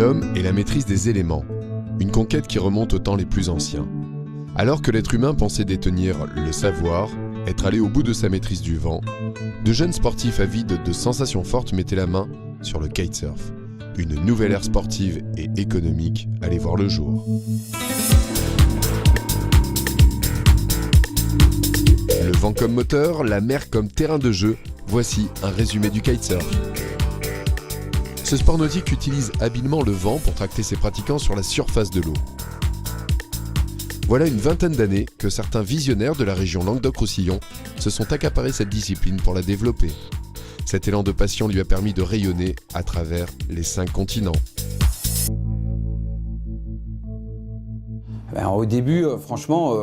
L'homme et la maîtrise des éléments, une conquête qui remonte aux temps les plus anciens. Alors que l'être humain pensait détenir le savoir, être allé au bout de sa maîtrise du vent, de jeunes sportifs avides de sensations fortes mettaient la main sur le kitesurf. Une nouvelle ère sportive et économique allait voir le jour. Le vent comme moteur, la mer comme terrain de jeu, voici un résumé du kitesurf. Ce sport nautique utilise habilement le vent pour tracter ses pratiquants sur la surface de l'eau. Voilà une vingtaine d'années que certains visionnaires de la région Languedoc-Roussillon se sont accaparés cette discipline pour la développer. Cet élan de passion lui a permis de rayonner à travers les 5 continents. Au début, franchement,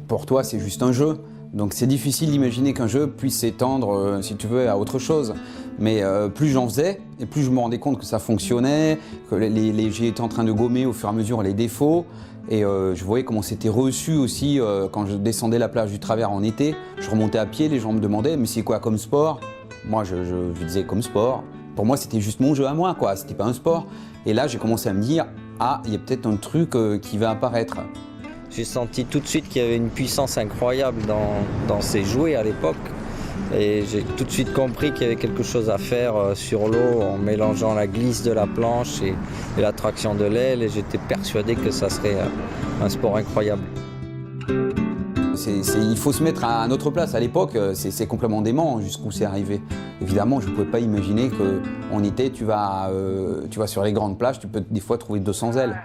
pour toi, c'est juste un jeu. Donc c'est difficile d'imaginer qu'un jeu puisse s'étendre, si tu veux, à autre chose. Mais plus j'en faisais, et plus je me rendais compte que ça fonctionnait, que les jets étaient en train de gommer au fur et à mesure les défauts. Et je voyais comment c'était reçu aussi quand je descendais la plage du Travers en été. Je remontais à pied, les gens me demandaient « mais c'est quoi comme sport ?» Moi, je disais comme sport. Pour moi, c'était juste mon jeu à moi, quoi. C'était pas un sport. Et là, j'ai commencé à me dire « ah, il y a peut-être un truc qui va apparaître ». J'ai senti tout de suite qu'il y avait une puissance incroyable dans ces jouets à l'époque. Et j'ai tout de suite compris qu'il y avait quelque chose à faire sur l'eau en mélangeant la glisse de la planche et la traction de l'aile. Et j'étais persuadé que ça serait un sport incroyable. Il faut se mettre à notre place. À l'époque, c'est complètement dément jusqu'où c'est arrivé. Évidemment, je ne pouvais pas imaginer qu'en été, tu vas sur les grandes plages, tu peux des fois trouver 200 ailes.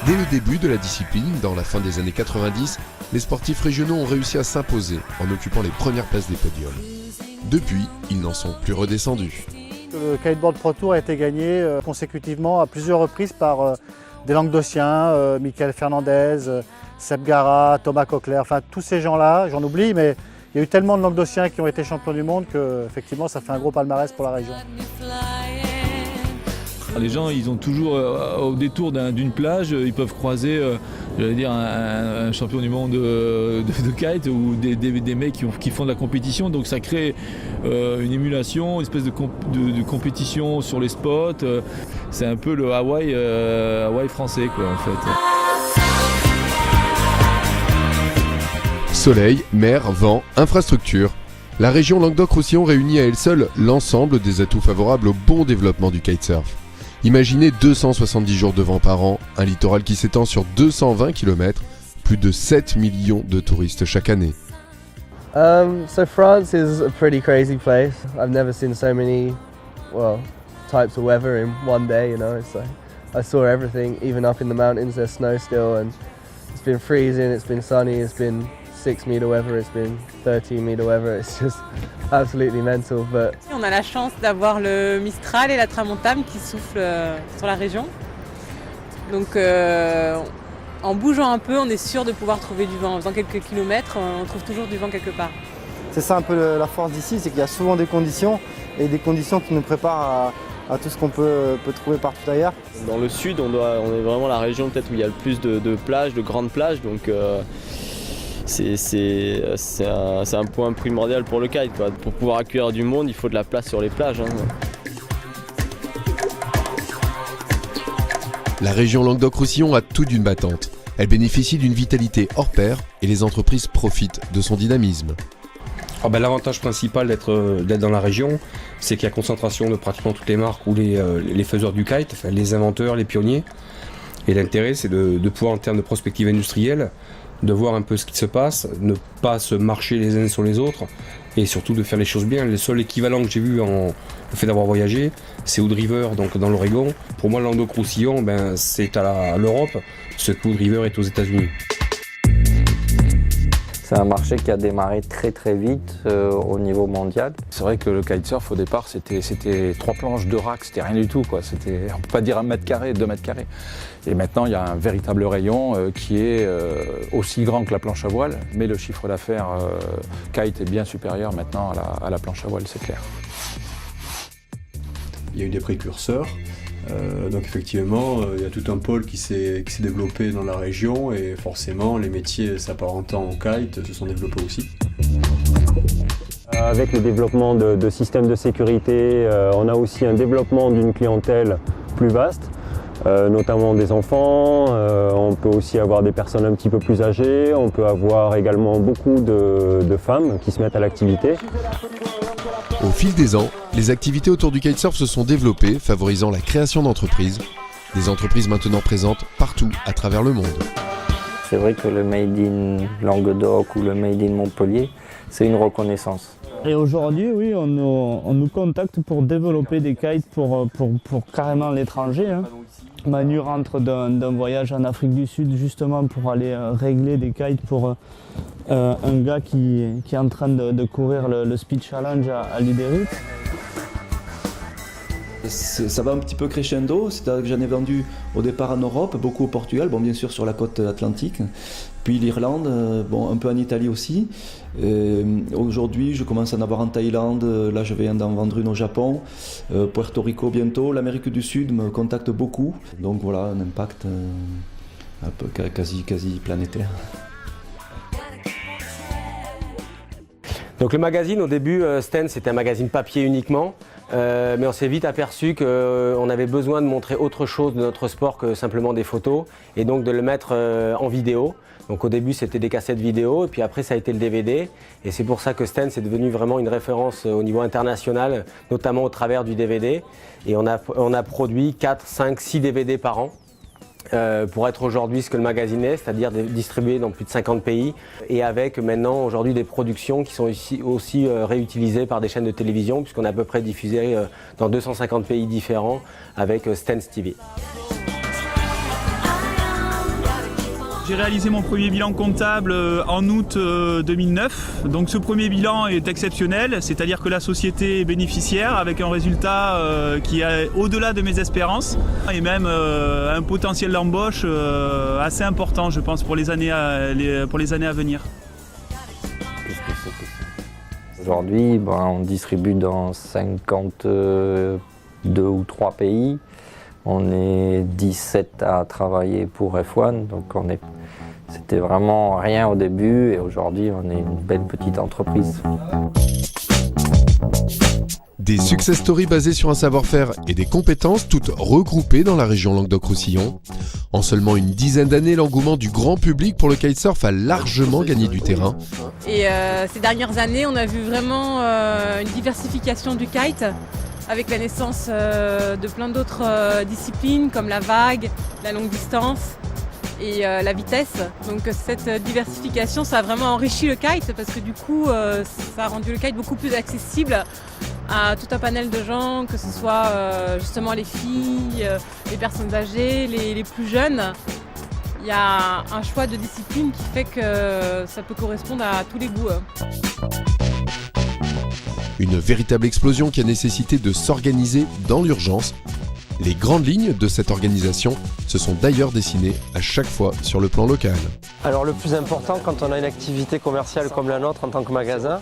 Dès le début de la discipline, dans la fin des années 90, les sportifs régionaux ont réussi à s'imposer en occupant les premières places des podiums. Depuis, ils n'en sont plus redescendus. Le Kiteboard Pro Tour a été gagné consécutivement à plusieurs reprises par des Languedociens, Michael Fernandez, Seb Gara, Thomas Cochler, enfin tous ces gens-là, j'en oublie, mais il y a eu tellement de Languedociens qui ont été champions du monde que effectivement ça fait un gros palmarès pour la région. Les gens, ils ont toujours, au détour d'une plage, ils peuvent croiser un champion du monde de kite ou des mecs qui font de la compétition. Donc ça crée une émulation, une espèce de compétition sur les spots. C'est un peu le Hawaï français, quoi, en fait. Soleil, mer, vent, infrastructure. La région Languedoc-Roussillon réunit à elle seule l'ensemble des atouts favorables au bon développement du kitesurf. Imaginez 270 jours de vent par an, un littoral qui s'étend sur 220 km, plus de 7 millions de touristes chaque année. So France is a pretty crazy place. I've never seen so many, types of weather in one day, you know. It's like, I saw everything, even up in the mountains there's snow still, and it's been freezing, it's been sunny, it's been 6-meter weather, it's been 13-meter weather, it's just absolutely mental. But on a la chance d'avoir le Mistral et la Tramontane qui soufflent sur la région. Donc en bougeant un peu, on est sûr de pouvoir trouver du vent. En faisant quelques kilomètres, on trouve toujours du vent quelque part. C'est ça un peu la force d'ici, c'est qu'il y a souvent des conditions et des conditions qui nous préparent à tout ce qu'on peut trouver partout ailleurs. Dans le sud, on est vraiment la région peut-être où il y a le plus de plages, de grandes plages. Donc c'est un point primordial pour le kite, quoi. Pour pouvoir accueillir du monde, il faut de la place sur les plages, hein. La région Languedoc-Roussillon a tout d'une battante. Elle bénéficie d'une vitalité hors pair et les entreprises profitent de son dynamisme. L'avantage principal d'être dans la région, c'est qu'il y a concentration de pratiquement toutes les marques ou les faiseurs du kite, enfin, les inventeurs, les pionniers. Et l'intérêt, c'est de pouvoir, en termes de prospective industrielle, de voir un peu ce qui se passe, ne pas se marcher les uns sur les autres et surtout de faire les choses bien. Le seul équivalent que j'ai vu le fait d'avoir voyagé, c'est Wood River, donc dans l'Oregon. Pour moi, Languedoc-Roussillon, c'est à l'Europe ce que Wood River est aux États-Unis. C'est un marché qui a démarré très très vite au niveau mondial. C'est vrai que le kitesurf au départ c'était 3 planches, 2 racks, c'était rien du tout, quoi. On ne peut pas dire 1 mètre carré, 2 mètres carrés. Et maintenant il y a un véritable rayon qui est aussi grand que la planche à voile, mais le chiffre d'affaires kite est bien supérieur maintenant à la planche à voile, c'est clair. Il y a eu des précurseurs. Donc effectivement, il y a tout un pôle qui s'est développé dans la région et forcément les métiers s'apparentant au kite se sont développés aussi. avec le développement de systèmes de sécurité, on a aussi un développement d'une clientèle plus vaste, notamment des enfants. On peut aussi avoir des personnes un petit peu plus âgées. On peut avoir également beaucoup de femmes qui se mettent à l'activité. Au fil des ans, les activités autour du kitesurf se sont développées, favorisant la création d'entreprises. Des entreprises maintenant présentes partout à travers le monde. C'est vrai que le Made in Languedoc ou le Made in Montpellier, c'est une reconnaissance. Et aujourd'hui, oui, on nous contacte pour développer des kites pour carrément l'étranger. Hein. Manu rentre d'un voyage en Afrique du Sud justement pour aller régler des kites pour un gars qui est en train de courir le Speed Challenge à Libéry. Ça va un petit peu crescendo, c'est-à-dire que j'en ai vendu au départ en Europe, beaucoup au Portugal, bon, bien sûr sur la côte atlantique, puis l'Irlande, bon, un peu en Italie aussi. Aujourd'hui, je commence à en avoir en Thaïlande, là je vais en vendre une au Japon, Puerto Rico bientôt, l'Amérique du Sud me contacte beaucoup, donc voilà, un impact un peu quasi planétaire. Donc le magazine, au début, Sten, c'était un magazine papier uniquement. Mais on s'est vite aperçu qu'on avait besoin de montrer autre chose de notre sport que simplement des photos et donc de le mettre en vidéo. Donc au début c'était des cassettes vidéo et puis après ça a été le DVD et c'est pour ça que Sten c'est devenu vraiment une référence au niveau international, notamment au travers du DVD. Et on a produit 4, 5, 6 DVD par an. Pour être aujourd'hui ce que le magazine est, c'est-à-dire distribué dans plus de 50 pays et avec maintenant aujourd'hui des productions qui sont aussi réutilisées par des chaînes de télévision puisqu'on est à peu près diffusé dans 250 pays différents avec Sten's TV. J'ai réalisé mon premier bilan comptable en août 2009. Donc ce premier bilan est exceptionnel, c'est-à-dire que la société est bénéficiaire avec un résultat qui est au-delà de mes espérances et même un potentiel d'embauche assez important, je pense, pour les années à venir. Aujourd'hui, on distribue dans 52 ou 3 pays. On est 17 à travailler pour F1, donc c'était vraiment rien au début et aujourd'hui on est une belle petite entreprise. Des success stories basées sur un savoir-faire et des compétences toutes regroupées dans la région Languedoc-Roussillon. En seulement une dizaine d'années, l'engouement du grand public pour le kitesurf a largement gagné du terrain. Et ces dernières années, on a vu vraiment une diversification du kite, avec la naissance de plein d'autres disciplines comme la vague, la longue distance et la vitesse. Donc cette diversification, ça a vraiment enrichi le kite parce que du coup, ça a rendu le kite beaucoup plus accessible à tout un panel de gens, que ce soit justement les filles, les personnes âgées, les plus jeunes. Il y a un choix de discipline qui fait que ça peut correspondre à tous les goûts. Une véritable explosion qui a nécessité de s'organiser dans l'urgence. Les grandes lignes de cette organisation se sont d'ailleurs dessinées à chaque fois sur le plan local. Alors le plus important quand on a une activité commerciale comme la nôtre en tant que magasin,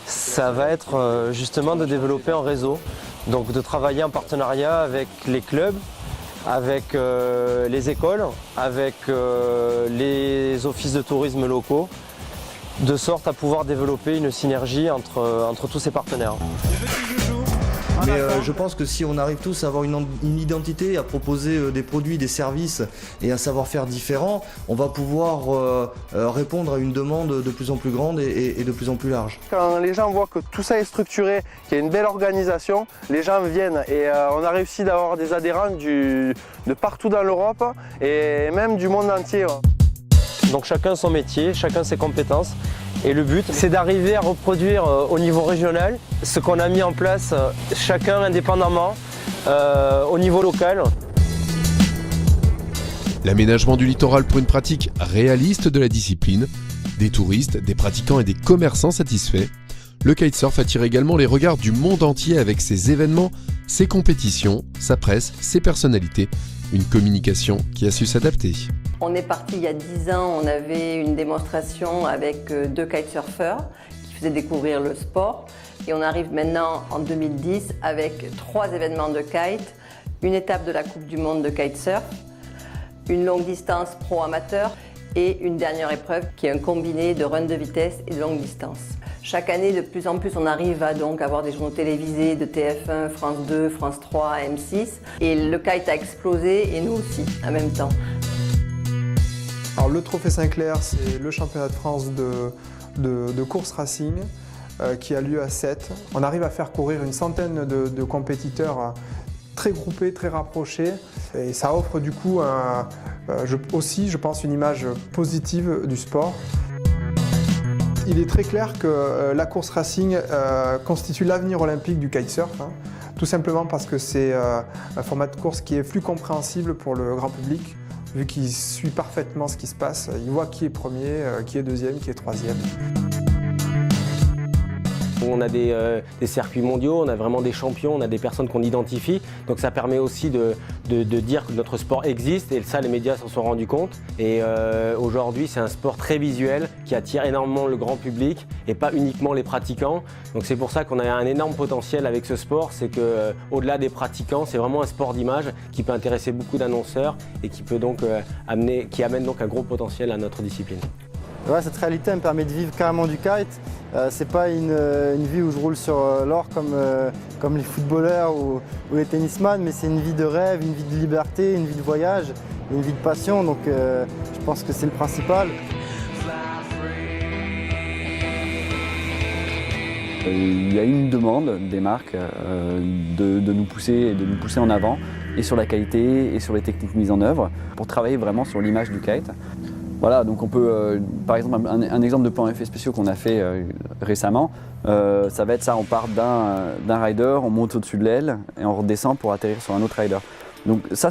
ça va être justement de développer un réseau. Donc de travailler en partenariat avec les clubs, avec les écoles, avec les offices de tourisme locaux, de sorte à pouvoir développer une synergie entre tous ces partenaires. Mais je pense que si on arrive tous à avoir une identité, à proposer des produits, des services et un savoir-faire différent, on va pouvoir répondre à une demande de plus en plus grande et de plus en plus large. Quand les gens voient que tout ça est structuré, qu'il y a une belle organisation, les gens viennent et on a réussi d'avoir des adhérents de partout dans l'Europe et même du monde entier. Donc chacun son métier, chacun ses compétences. Et le but, c'est d'arriver à reproduire au niveau régional ce qu'on a mis en place chacun indépendamment au niveau local. L'aménagement du littoral pour une pratique réaliste de la discipline, des touristes, des pratiquants et des commerçants satisfaits. Le kitesurf attire également les regards du monde entier avec ses événements, ses compétitions, sa presse, ses personnalités. Une communication qui a su s'adapter. On est parti il y a 10 ans, on avait une démonstration avec 2 kitesurfers qui faisaient découvrir le sport. Et on arrive maintenant en 2010 avec 3 événements de kite, une étape de la Coupe du Monde de kitesurf, une longue distance pro-amateur et une dernière épreuve qui est un combiné de run de vitesse et de longue distance. Chaque année, de plus en plus, on arrive à donc avoir des journaux télévisés de TF1, France 2, France 3, M6. Et le kite a explosé et nous aussi, en même temps. Alors, le Trophée Sinclair, c'est le championnat de France de course racing qui a lieu à Sète. On arrive à faire courir une centaine de compétiteurs très groupés, très rapprochés. Et ça offre du coup aussi, je pense, une image positive du sport. Il est très clair que la course racing constitue l'avenir olympique du kitesurf, tout simplement parce que c'est un format de course qui est plus compréhensible pour le grand public, vu qu'il suit parfaitement ce qui se passe. Il voit qui est premier, qui est deuxième, qui est troisième. On a des circuits mondiaux, on a vraiment des champions, on a des personnes qu'on identifie. Donc ça permet aussi de dire que notre sport existe et ça les médias s'en sont rendus compte. Et aujourd'hui c'est un sport très visuel qui attire énormément le grand public et pas uniquement les pratiquants. Donc c'est pour ça qu'on a un énorme potentiel avec ce sport, c'est qu'au-delà des pratiquants, c'est vraiment un sport d'image qui peut intéresser beaucoup d'annonceurs et qui peut donc amène donc un gros potentiel à notre discipline. Ouais, cette réalité elle me permet de vivre carrément du kite. C'est pas une vie où je roule sur l'or comme les footballeurs ou les tennisman, mais c'est une vie de rêve, une vie de liberté, une vie de voyage, une vie de passion. Donc je pense que c'est le principal. Il y a une demande des marques de nous pousser en avant, et sur la qualité et sur les techniques mises en œuvre, pour travailler vraiment sur l'image du kite. Voilà, donc on peut, par exemple, un exemple de plans effets spéciaux qu'on a fait récemment, ça va être ça, on part d'un rider, on monte au-dessus de l'aile et on redescend pour atterrir sur un autre rider. Donc ça,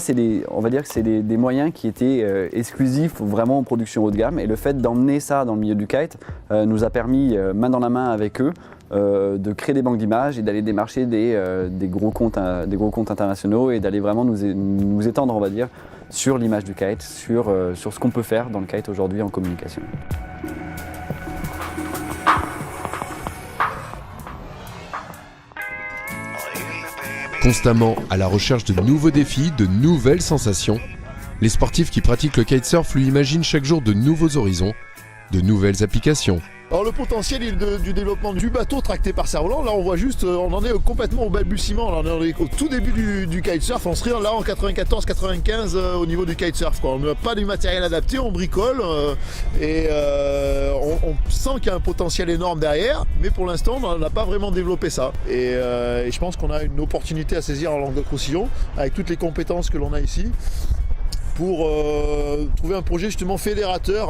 on va dire que c'est des moyens qui étaient exclusifs vraiment en production haut de gamme, et le fait d'emmener ça dans le milieu du kite nous a permis, main dans la main avec eux, de créer des banques d'images et d'aller démarcher des gros comptes internationaux et d'aller vraiment nous étendre, on va dire, sur l'image du kite, sur ce qu'on peut faire dans le kite aujourd'hui en communication. Constamment à la recherche de nouveaux défis, de nouvelles sensations, les sportifs qui pratiquent le kitesurf lui imaginent chaque jour de nouveaux horizons, de nouvelles applications. Alors le potentiel du développement du bateau tracté par cerf-volant, là on voit juste, on en est complètement au balbutiement, là, on est au tout début du kitesurf, on serait là en 94-95 au niveau du kitesurf, quoi. On n'a pas du matériel adapté, on bricole et on sent qu'il y a un potentiel énorme derrière, mais pour l'instant on n'a pas vraiment développé ça. Et je pense qu'on a une opportunité à saisir en Languedoc-Roussillon avec toutes les compétences que l'on a ici, pour trouver un projet justement fédérateur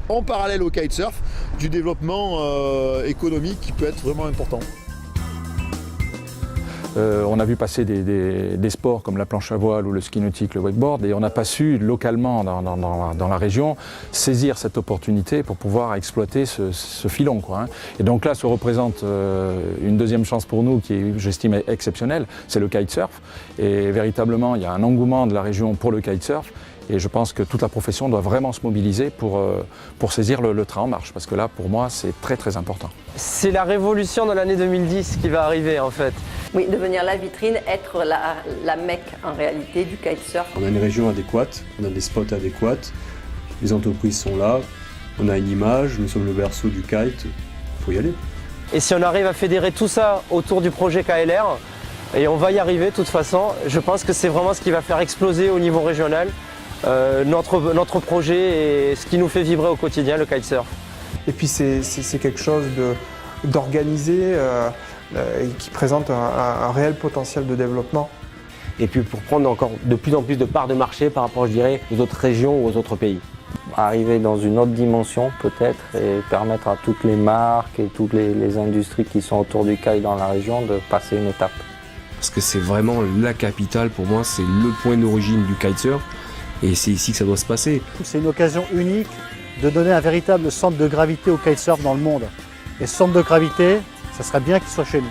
en parallèle au kitesurf du développement économique qui peut être vraiment important. On a vu passer des sports comme la planche à voile ou le ski nautique, le wakeboard, et on n'a pas su localement dans la région saisir cette opportunité pour pouvoir exploiter ce filon, quoi. Et donc là se représente une deuxième chance pour nous qui est, j'estime, exceptionnelle, c'est le kitesurf. Et véritablement il y a un engouement de la région pour le kitesurf. Et je pense que toute la profession doit vraiment se mobiliser pour saisir le train en marche, parce que là, pour moi, c'est très très important. C'est la révolution de l'année 2010 qui va arriver en fait. Oui, devenir la vitrine, être la mecque en réalité du kitesurf. On a une région adéquate, on a des spots adéquats, les entreprises sont là, on a une image, nous sommes le berceau du kite, il faut y aller. Et si on arrive à fédérer tout ça autour du projet KLR, et on va y arriver de toute façon, je pense que c'est vraiment ce qui va faire exploser au niveau régional notre projet et ce qui nous fait vibrer au quotidien, le kitesurf. Et puis c'est quelque chose d'organisé et qui présente un réel potentiel de développement. Et puis pour prendre encore de plus en plus de parts de marché par rapport, je dirais, aux autres régions ou aux autres pays. Arriver dans une autre dimension peut-être et permettre à toutes les marques et toutes les industries qui sont autour du kite dans la région de passer une étape. Parce que c'est vraiment la capitale, pour moi, c'est le point d'origine du kitesurf. Et c'est ici que ça doit se passer. C'est une occasion unique de donner un véritable centre de gravité au kitesurf dans le monde. Et ce centre de gravité, ça serait bien qu'il soit chez nous.